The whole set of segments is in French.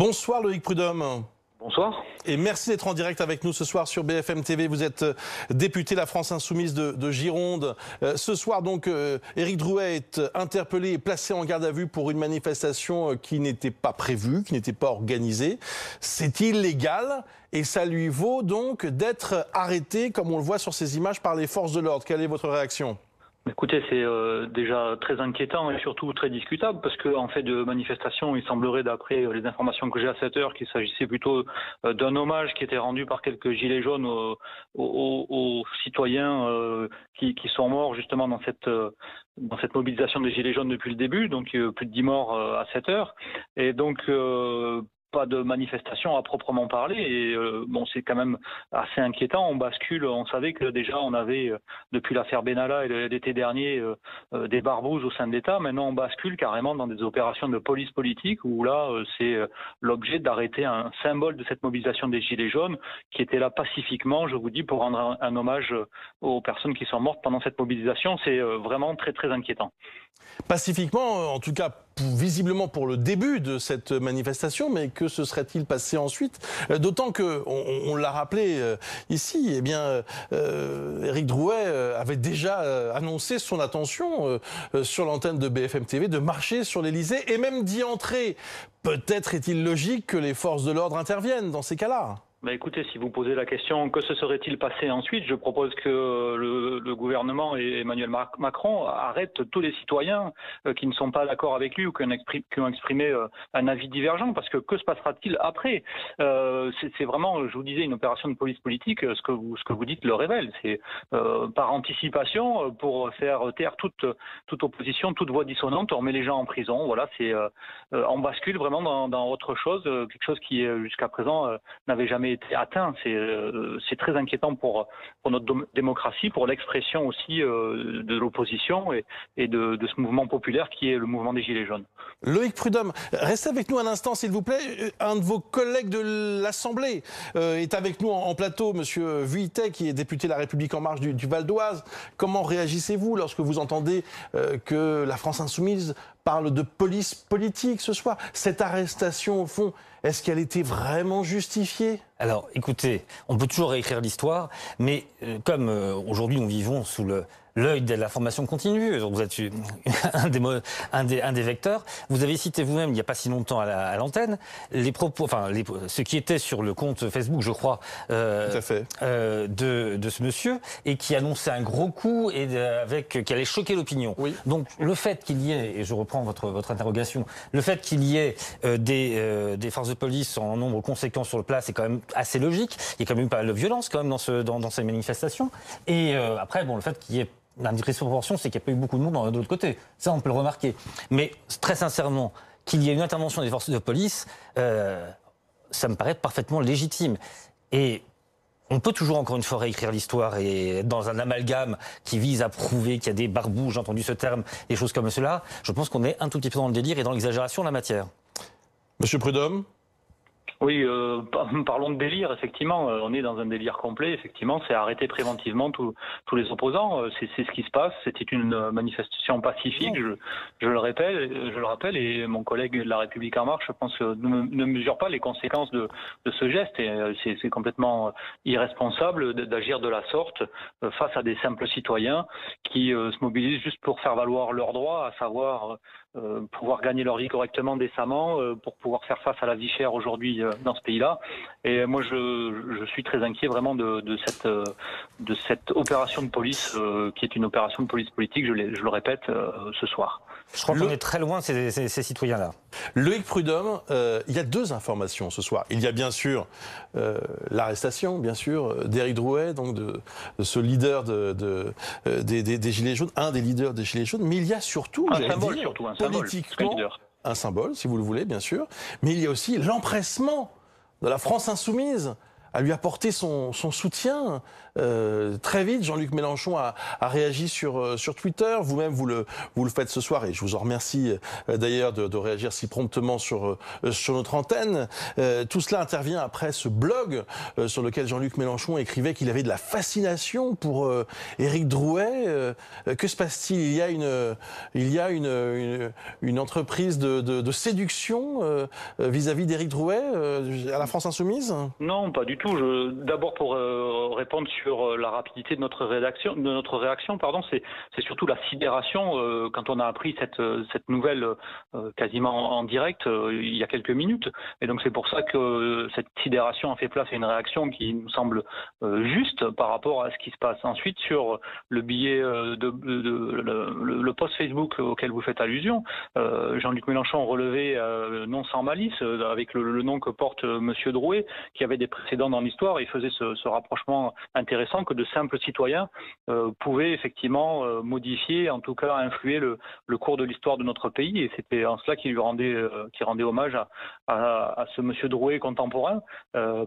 Bonsoir Loïc Prudhomme. Bonsoir. Et merci d'être en direct avec nous ce soir sur BFM TV. Vous êtes député La France Insoumise de Gironde. Ce soir donc, Éric Drouet est interpellé et placé en garde à vue pour une manifestation qui n'était pas prévue, qui n'était pas organisée. C'est illégal et ça lui vaut donc d'être arrêté, comme on le voit sur ces images, par les forces de l'ordre. Quelle est votre réaction ? Écoutez, c'est déjà très inquiétant et surtout très discutable parce qu'en fait de manifestation, il semblerait, d'après les informations que j'ai à cette heure, qu'il s'agissait plutôt d'un hommage qui était rendu par quelques gilets jaunes aux citoyens qui sont morts justement dans cette mobilisation des gilets jaunes depuis le début, donc plus de 10 morts à cette heure. Et donc pas de manifestation à proprement parler et bon, c'est quand même assez inquiétant. On bascule, on savait que déjà on avait depuis l'affaire Benalla et l'été dernier des barbouzes au sein de l'État. Maintenant on bascule carrément dans des opérations de police politique où là c'est l'objet d'arrêter un symbole de cette mobilisation des gilets jaunes qui était là pacifiquement, je vous dis, pour rendre un hommage aux personnes qui sont mortes pendant cette mobilisation. C'est vraiment très très inquiétant. Pacifiquement, en tout cas visiblement pour le début de cette manifestation, mais que se serait-il passé ensuite? D'autant que, on l'a rappelé ici, eh bien, Éric Drouet avait déjà annoncé son intention sur l'antenne de BFM TV de marcher sur l'Élysée et même d'y entrer. Peut-être est-il logique que les forces de l'ordre interviennent dans ces cas-là? Bah écoutez, si vous posez la question que se serait-il passé ensuite, je propose que le gouvernement et Emmanuel Macron arrêtent tous les citoyens qui ne sont pas d'accord avec lui ou qui ont exprimé un avis divergent, parce que se passera-t-il après? C'est vraiment, je vous disais, une opération de police politique. Ce que vous dites le révèle. C'est par anticipation, pour faire taire toute opposition, toute voix dissonante, on met les gens en prison. Voilà, on bascule vraiment dans autre chose, quelque chose qui jusqu'à présent n'avait jamais été atteint. C'est très inquiétant pour notre démocratie, pour l'expression aussi de l'opposition et de ce mouvement populaire qui est le mouvement des Gilets jaunes. Loïc Prudhomme, restez avec nous un instant s'il vous plaît. Un de vos collègues de l'Assemblée est avec nous en plateau, Monsieur Vuilletet, qui est député de La République En Marche du Val d'Oise. Comment réagissez-vous lorsque vous entendez que la France Insoumise parle de police politique ce soir? Cette arrestation, au fond, est-ce qu'elle était vraiment justifiée? Alors, écoutez, on peut toujours réécrire l'histoire, mais comme aujourd'hui nous vivons sous l'œil de la formation continue, donc vous êtes un des vecteurs. Vous avez cité vous-même, il n'y a pas si longtemps à l'antenne, les propos, ce qui était sur le compte Facebook, je crois, de ce monsieur, et qui annonçait un gros coup et qui allait choquer l'opinion. Oui. Donc, le fait qu'il y ait, et je reprends votre interrogation, le fait qu'il y ait des forces de police en nombre conséquent sur le place, c'est quand même assez logique. Il y a quand même pas mal de violence quand même dans ces manifestations. Et après, bon, le fait qu'il y ait une disproportion, c'est qu'il n'y a pas eu beaucoup de monde de l'autre côté. Ça, on peut le remarquer. Mais très sincèrement, qu'il y ait une intervention des forces de police, ça me paraît parfaitement légitime. Et on peut toujours, encore une fois, réécrire l'histoire et être dans un amalgame qui vise à prouver qu'il y a des barbous, j'ai entendu ce terme, des choses comme cela. Je pense qu'on est un tout petit peu dans le délire et dans l'exagération en la matière. Monsieur Prudhomme? Oui, parlons de délire, effectivement. On est dans un délire complet, effectivement. C'est arrêter préventivement tous les opposants. C'est ce qui se passe. C'était une manifestation pacifique, je le rappelle, et mon collègue de La République En Marche, je pense, ne mesure pas les conséquences de ce geste. Et c'est complètement irresponsable d'agir de la sorte face à des simples citoyens qui se mobilisent juste pour faire valoir leurs droits, à savoir pouvoir gagner leur vie correctement, décemment, pour pouvoir faire face à la vie chère aujourd'hui dans ce pays-là. Et moi, je suis très inquiet vraiment de cette opération de police qui est une opération de police politique, je le répète, ce soir. Je crois qu'on est très loin de ces citoyens-là. Loïc Prudhomme, il y a deux informations ce soir. Il y a bien sûr l'arrestation, bien sûr, d'Éric Drouet, donc de ce leader des Gilets jaunes, un des leaders des Gilets jaunes, mais il y a surtout, politiquement, un symbole, si vous le voulez, bien sûr, mais il y a aussi l'empressement de la France Insoumise à lui apporter son soutien. Très vite, Jean-Luc Mélenchon a réagi sur Twitter. Vous-même, vous le faites ce soir, et je vous en remercie d'ailleurs de réagir si promptement sur notre antenne. Tout cela intervient après ce blog sur lequel Jean-Luc Mélenchon écrivait qu'il avait de la fascination pour Éric Drouet. Que se passe-t-il? Il y a une entreprise de séduction vis-à-vis d'Éric Drouet à la France Insoumise? Non, pas du tout. D'abord, pour répondre sur la rapidité de notre réaction, c'est surtout la sidération quand on a appris cette nouvelle quasiment en direct il y a quelques minutes. Et donc c'est pour ça que cette sidération a fait place à une réaction qui nous semble juste par rapport à ce qui se passe. Ensuite, sur le billet le post Facebook auquel vous faites allusion, Jean-Luc Mélenchon relevait non sans malice avec le nom que porte Monsieur Drouet, qui avait des précédents dans l'histoire, et faisait ce rapprochement intéressant que de simples citoyens pouvaient effectivement modifier, en tout cas influer le cours de l'histoire de notre pays, et c'était en cela qu'il rendait hommage à ce Monsieur Drouet contemporain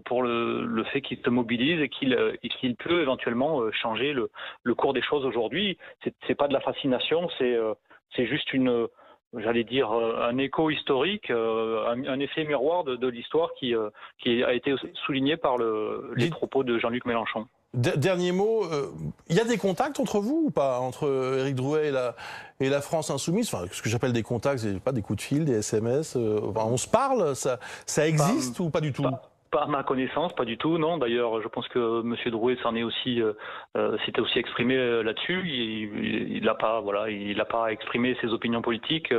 pour le fait qu'il se mobilise et qu'il peut éventuellement changer le cours des choses aujourd'hui. C'est pas de la fascination, c'est juste j'allais dire un écho historique, un effet miroir de l'histoire qui a été souligné par les propos de Jean-Luc Mélenchon. Dernier mot, il y a des contacts entre vous ou pas, entre Éric Drouet et la France Insoumise? Enfin, ce que j'appelle des contacts, c'est pas des coups de fil, des SMS. On se parle, ça existe ou pas du tout? Pas à ma connaissance, pas du tout, non. D'ailleurs, je pense que M. Drouet s'était aussi exprimé là-dessus. Il n'a pas exprimé ses opinions politiques,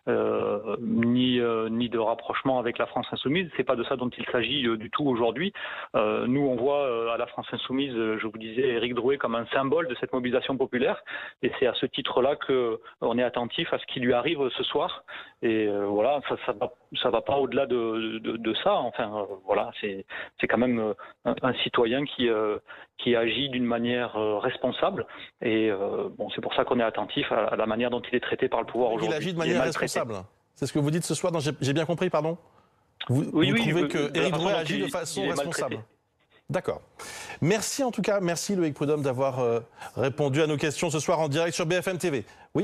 ni de rapprochement avec la France Insoumise. C'est pas de ça dont il s'agit du tout aujourd'hui. Nous, on voit à la France Insoumise, je vous disais, Éric Drouet comme un symbole de cette mobilisation populaire. Et c'est à ce titre-là qu'on est attentif à ce qui lui arrive ce soir. Et voilà, ça va pas au-delà de ça. Enfin, voilà. C'est quand même un citoyen qui agit d'une manière responsable, et c'est pour ça qu'on est attentif à la manière dont il est traité par le pouvoir aujourd'hui. Il agit de manière responsable. C'est ce que vous dites ce soir? J'ai bien compris, pardon? Vous trouvez que Éric Drouet agit de façon responsable? D'accord. Merci en tout cas, merci Loïc Prud'homme d'avoir répondu à nos questions ce soir en direct sur BFM TV. Oui.